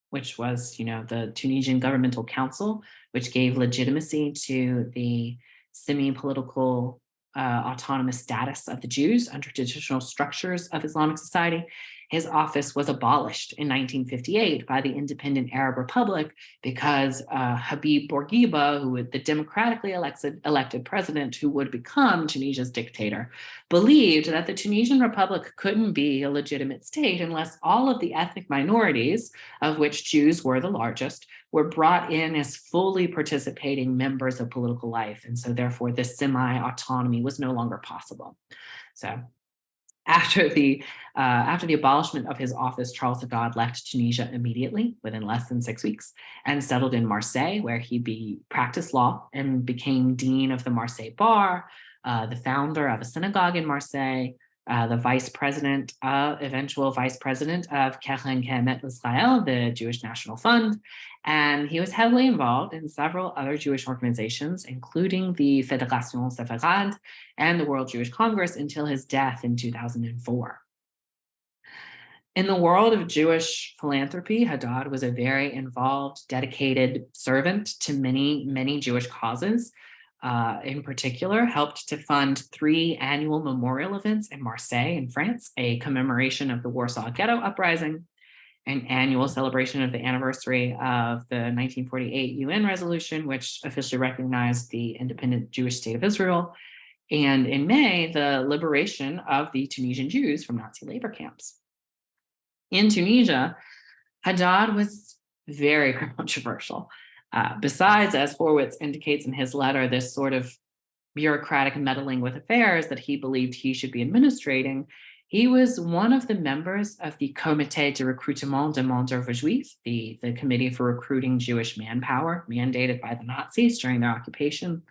which was, the Tunisian governmental council, which gave legitimacy to the semi-political autonomous status of the Jews under traditional structures of Islamic society. His office was abolished in 1958 by the Independent Arab Republic because Habib Bourguiba, the democratically elected president who would become Tunisia's dictator, believed that the Tunisian Republic couldn't be a legitimate state unless all of the ethnic minorities, of which Jews were the largest, were brought in as fully participating members of political life. And so therefore this semi-autonomy was no longer possible. So after the abolishment of his office, Charles Haddad left Tunisia immediately within less than 6 weeks and settled in Marseille, where he practiced law and became dean of the Marseille Bar, the founder of a synagogue in Marseille, the eventual vice president of Keren Kemet Israel, the Jewish National Fund. And he was heavily involved in several other Jewish organizations, including the Fédération Séfarade and the World Jewish Congress, until his death in 2004. In the world of Jewish philanthropy, Haddad was a very involved, dedicated servant to many, many Jewish causes. In particular, helped to fund 3 annual memorial events in Marseille in France, a commemoration of the Warsaw Ghetto Uprising, an annual celebration of the anniversary of the 1948 UN resolution, which officially recognized the independent Jewish state of Israel, and in May, the liberation of the Tunisian Jews from Nazi labor camps. In Tunisia, Haddad was very controversial. Besides, as Horowitz indicates in his letter, this sort of bureaucratic meddling with affairs that he believed he should be administrating, he was one of the members of the Comité de recrutement de main-d'œuvre juif, the committee for recruiting Jewish manpower mandated by the Nazis during their occupation.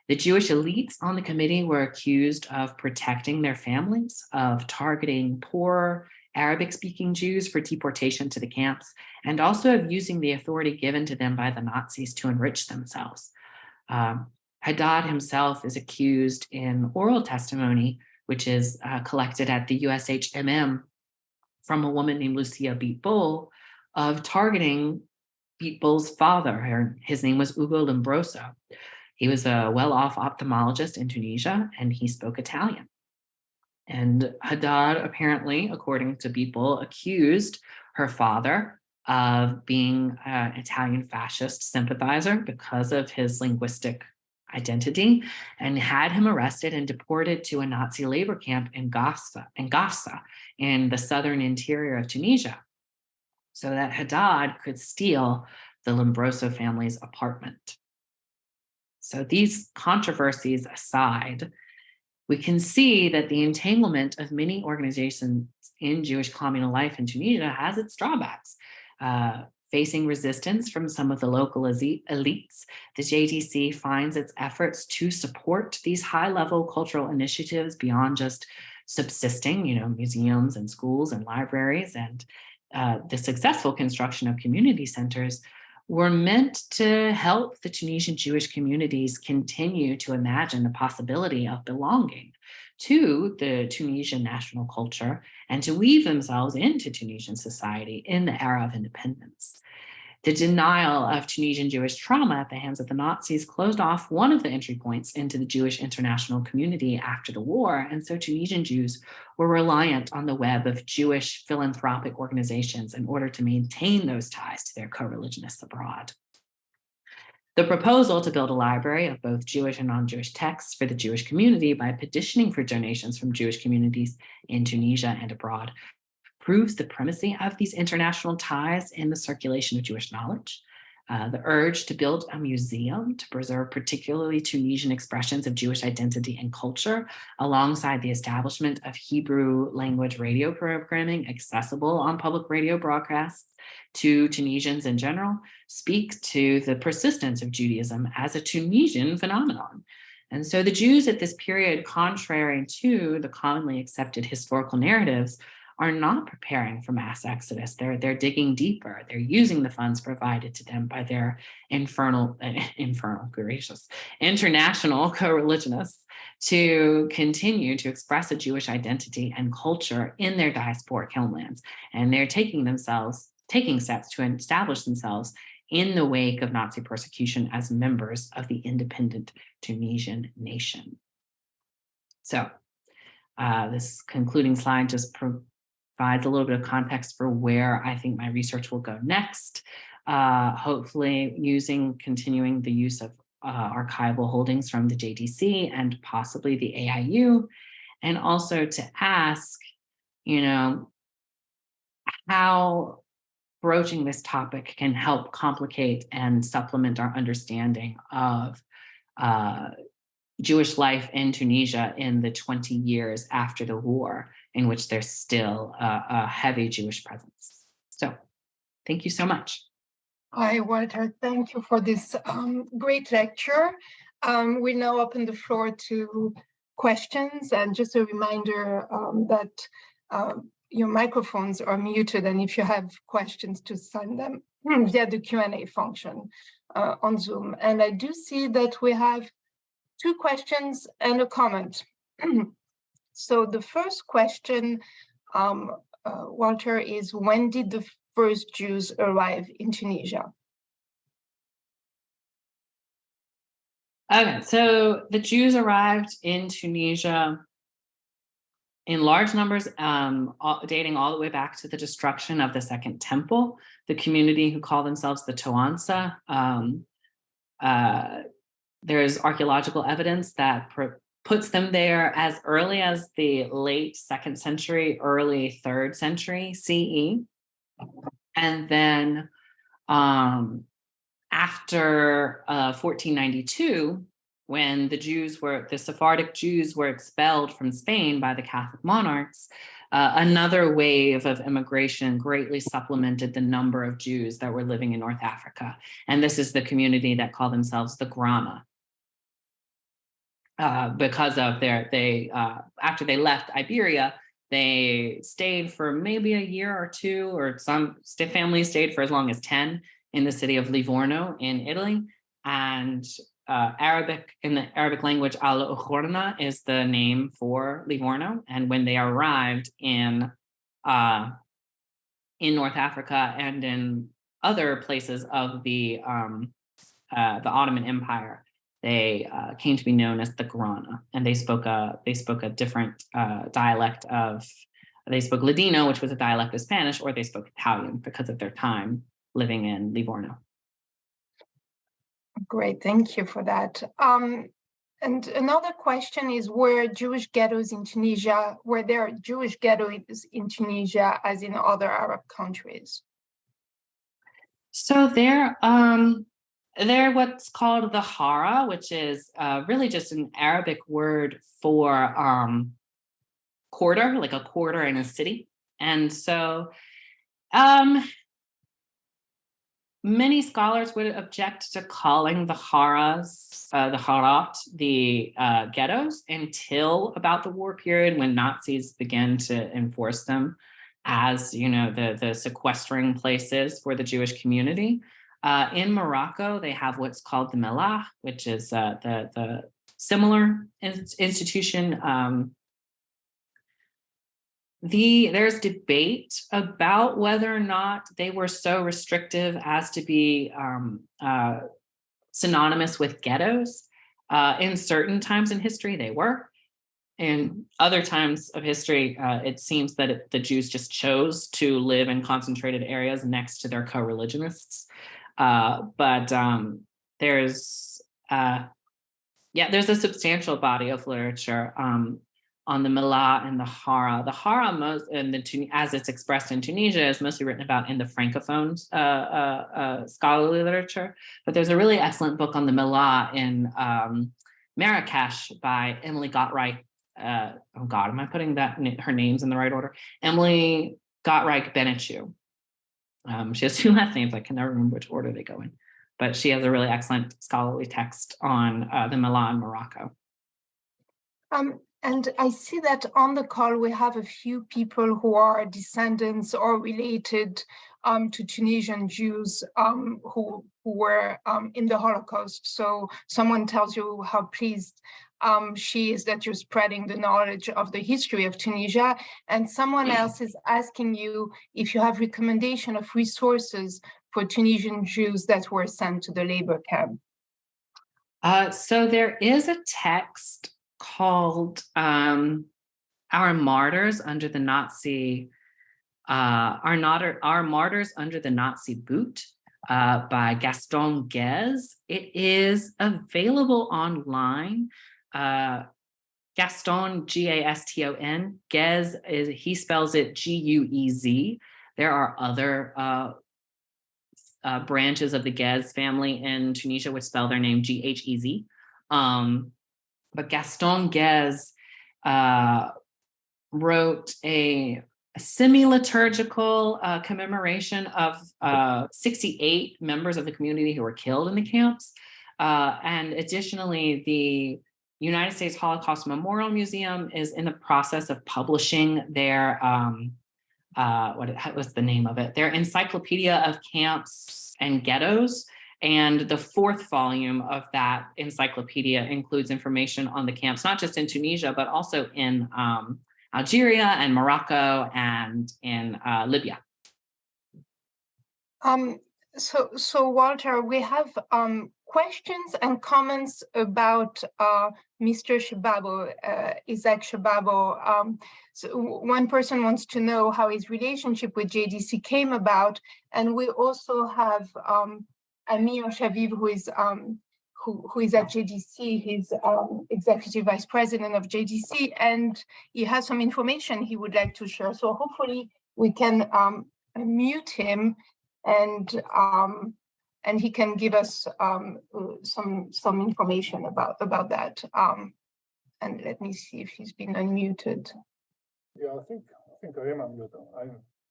The Jewish elites on the committee were accused of protecting their families, of targeting poor Arabic-speaking Jews for deportation to the camps, and also of using the authority given to them by the Nazis to enrich themselves. Haddad himself is accused in oral testimony, which is collected at the USHMM from a woman named Lucia Beat-Bull, of targeting Beat-Bull's father. His name was Ugo Lombroso. He was a well-off ophthalmologist in Tunisia, and he spoke Italian. And Haddad, apparently, according to Beat-Bull, accused her father of being an Italian fascist sympathizer because of his linguistic identity, and had him arrested and deported to a Nazi labor camp in Gafsa in the southern interior of Tunisia, so that Haddad could steal the Lombroso family's apartment. So these controversies aside, we can see that the entanglement of many organizations in Jewish communal life in Tunisia has its drawbacks. Facing resistance from some of the local elites, the JDC finds its efforts to support these high-level cultural initiatives beyond just subsisting, museums and schools and libraries, and the successful construction of community centers were meant to help the Tunisian Jewish communities continue to imagine the possibility of belonging to the Tunisian national culture and to weave themselves into Tunisian society in the era of independence. The denial of Tunisian Jewish trauma at the hands of the Nazis closed off one of the entry points into the Jewish international community after the war, and so Tunisian Jews were reliant on the web of Jewish philanthropic organizations in order to maintain those ties to their co-religionists abroad. The proposal to build a library of both Jewish and non-Jewish texts for the Jewish community by petitioning for donations from Jewish communities in Tunisia and abroad proves the primacy of these international ties in the circulation of Jewish knowledge. The urge to build a museum to preserve particularly Tunisian expressions of Jewish identity and culture, alongside the establishment of Hebrew language radio programming accessible on public radio broadcasts to Tunisians in general, speak to the persistence of Judaism as a Tunisian phenomenon. And so the Jews at this period, contrary to the commonly accepted historical narratives, are not preparing for mass exodus. They're digging deeper. They're using the funds provided to them by their international co-religionists to continue to express a Jewish identity and culture in their diasporic homelands. And they're taking steps to establish themselves in the wake of Nazi persecution as members of the independent Tunisian nation. So this concluding slide just provides a little bit of context for where I think my research will go next, hopefully continuing the use of archival holdings from the JDC and possibly the AIU, and also to ask, how broaching this topic can help complicate and supplement our understanding of Jewish life in Tunisia in the 20 years after the war, in which there's still a heavy Jewish presence. So thank you so much. Hi, Walter. Thank you for this great lecture. We now open the floor to questions, and just a reminder that your microphones are muted, and if you have questions, to send them via the Q&A function on Zoom. And I do see that we have 2 questions and a comment. So the first question, Walter, is when did the first Jews arrive in Tunisia? Okay, so the Jews arrived in Tunisia in large numbers, dating all the way back to the destruction of the Second Temple. The community who call themselves the Toansa, there's archaeological evidence that puts them there as early as the late 2nd century, early 3rd century CE. And then after 1492, when the Sephardic Jews were expelled from Spain by the Catholic monarchs, another wave of immigration greatly supplemented the number of Jews that were living in North Africa. And this is the community that call themselves the Grana. Because of after they left Iberia, they stayed for maybe a year or two, or some families stayed for as long as 10 in the city of Livorno in Italy. And in the Arabic language, al-Ghorna is the name for Livorno. And when they arrived in North Africa and in other places of the Ottoman Empire, they came to be known as the Grana, and they spoke a different dialect they spoke Ladino, which was a dialect of Spanish, or they spoke Italian because of their time living in Livorno. Great, thank you for that. And another question is, were there Jewish ghettos in Tunisia as in other Arab countries? So they're what's called the Hara, which is really just an Arabic word for quarter, like a quarter in a city. And so many scholars would object to calling the Haras, the Harat, the ghettos until about the war period, when Nazis began to enforce them as, the sequestering places for the Jewish community. In Morocco, they have what's called the Melah, which is the similar institution. There's debate about whether or not they were so restrictive as to be synonymous with ghettos. In certain times in history, they were. In other times of history, it seems that the Jews just chose to live in concentrated areas next to their co-religionists. But there's a substantial body of literature on the Melah and the Hara. The Hara, as it's expressed in Tunisia, is mostly written about in the Francophone scholarly literature. But there's a really excellent book on the Melah in Marrakesh by Emily Gottreich. Oh God, am I putting her names in the right order? Emily Gottreich Benechu. She has two last names. I can never remember which order they go in. But she has a really excellent scholarly text on the Melah in Morocco. And I see that on the call, we have a few people who are descendants or related to Tunisian Jews who were in the Holocaust. So someone tells you how pleased she is that you're spreading the knowledge of the history of Tunisia. And someone else is asking you if you have recommendation of resources for Tunisian Jews that were sent to the labor camp. So there is a text called Our Martyrs Under the Nazi, Our Martyrs Under the Nazi Boot by Gaston Guez. It is available online. Gaston, Gaston, Guez, he spells it Guez. There are other branches of the Guez family in Tunisia which spell their name Ghez. But Gaston Guez wrote a semi-liturgical commemoration of 68 members of the community who were killed in the camps. And additionally, the United States Holocaust Memorial Museum is in the process of publishing their, what's the name of it? Their Encyclopedia of Camps and Ghettos. And the fourth volume of that encyclopedia includes information on the camps, not just in Tunisia, but also in Algeria and Morocco and in Libya. So Walter, we have questions and comments about Mr. Shababo, Isaac Shababo. So one person wants to know how his relationship with JDC came about, and we also have Amir Shaviv, who is at JDC. He's executive vice president of JDC, and he has some information he would like to share. So hopefully we can mute him and and he can give us some information about that. And let me see if he's been unmuted. Yeah, I think I am unmuted.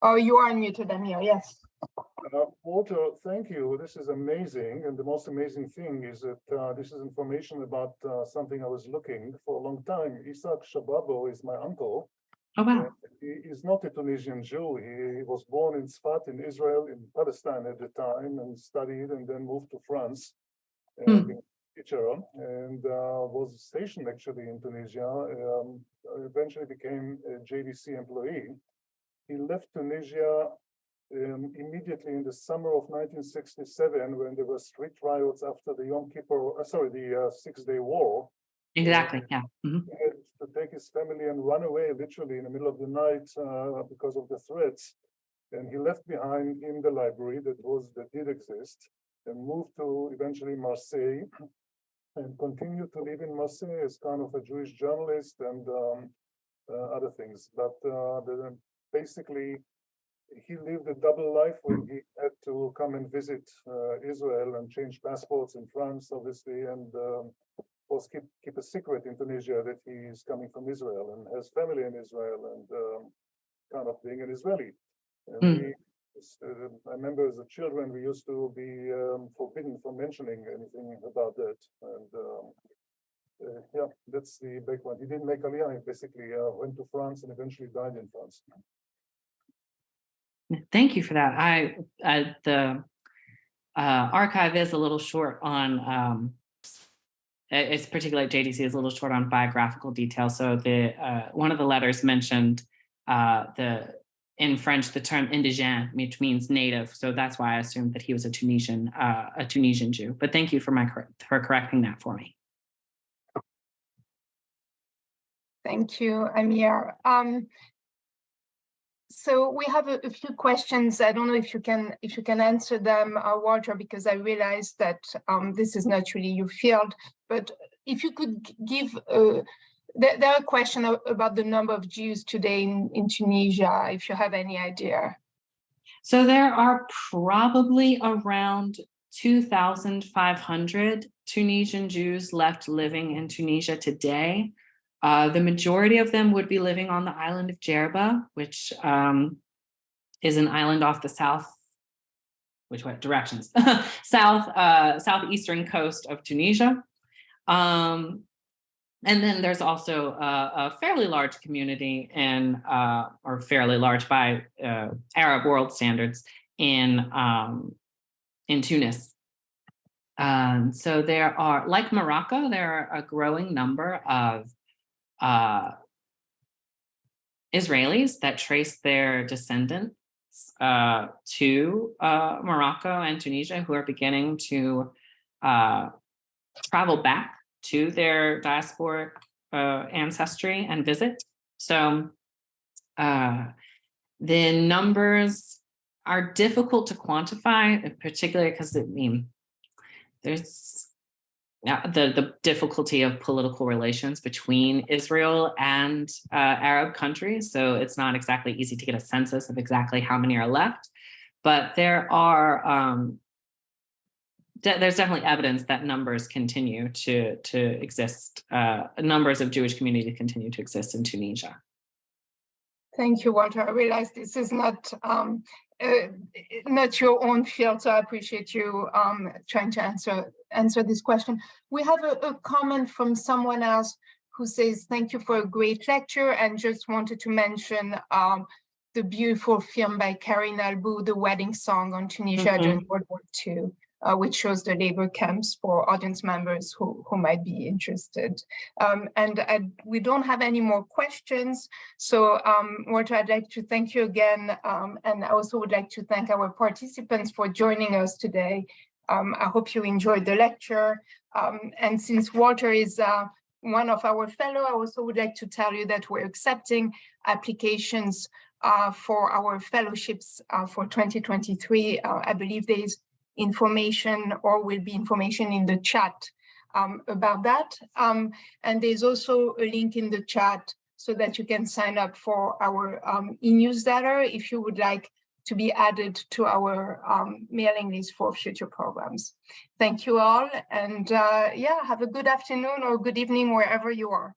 Oh, you are unmuted, Amir, yes. Walter, thank you. This is amazing. And the most amazing thing is that this is information about something I was looking for a long time. Isaac Shababo is my uncle. Oh, wow. He is not a Tunisian Jew. He was born in Sfat in Israel, in Palestine at the time, and studied and then moved to France. Being a teacher, and was stationed actually in Tunisia. Eventually became a JDC employee. He left Tunisia immediately in the summer of 1967, when there were street riots after the the 6-Day War. Exactly, yeah. He had to take his family and run away literally in the middle of the night because of the threats. And he left behind him the library that did exist, and moved to eventually Marseille, and continued to live in Marseille as kind of a Jewish journalist and other things. But basically, he lived a double life when he had to come and visit Israel and change passports in France, obviously, and of course keep a secret in Tunisia that he is coming from Israel and has family in Israel, and kind of being an Israeli. And I remember as a children, we used to be forbidden from mentioning anything about that. And yeah, that's the background. He didn't make Aliyah, he basically went to France and eventually died in France. Thank you for that. The archive is a little short on, it's particularly JDC is a little short on biographical detail. So the one of the letters mentioned in French the term indigène, which means native. So that's why I assumed that he was a Tunisian Jew. But thank you for correcting that for me. Thank you, Amir. So we have a few questions. I don't know if you can answer them, Walter, because I realized that this is not really your field. But if you could give, there are questions about the number of Jews today in Tunisia, if you have any idea. So there are probably around 2,500 Tunisian Jews left living in Tunisia today. The majority of them would be living on the island of Djerba, which is an island off the southeastern coast of Tunisia. And then there's also a fairly large community or fairly large by Arab world standards in Tunis. So there are, like Morocco, there are a growing number of Israelis that trace their descendants to Morocco and Tunisia, who are beginning to travel back to their diasporic ancestry and visit. So the numbers are difficult to quantify, particularly because there's the difficulty of political relations between Israel and Arab countries. So it's not exactly easy to get a census of exactly how many are left, but there are there's definitely evidence that numbers continue to exist. Numbers of Jewish communities continue to exist in Tunisia. Thank you, Walter. I realize this is not your own field, so I appreciate you trying to answer this question. We have a comment from someone else who says, thank you for a great lecture, and just wanted to mention the beautiful film by Karin Albu, The Wedding Song on Tunisia during World War II, which shows the labor camps for audience members who might be interested. And we don't have any more questions. So Walter, I'd like to thank you again. And I also would like to thank our participants for joining us today. I hope you enjoyed the lecture. And since Walter is one of our fellow, I also would like to tell you that we're accepting applications for our fellowships for 2023. I believe there is information or will be information in the chat about that. And there's also a link in the chat so that you can sign up for our e-newsletter if you would like to be added to our mailing list for future programs. Thank you all, and yeah, have a good afternoon or good evening wherever you are.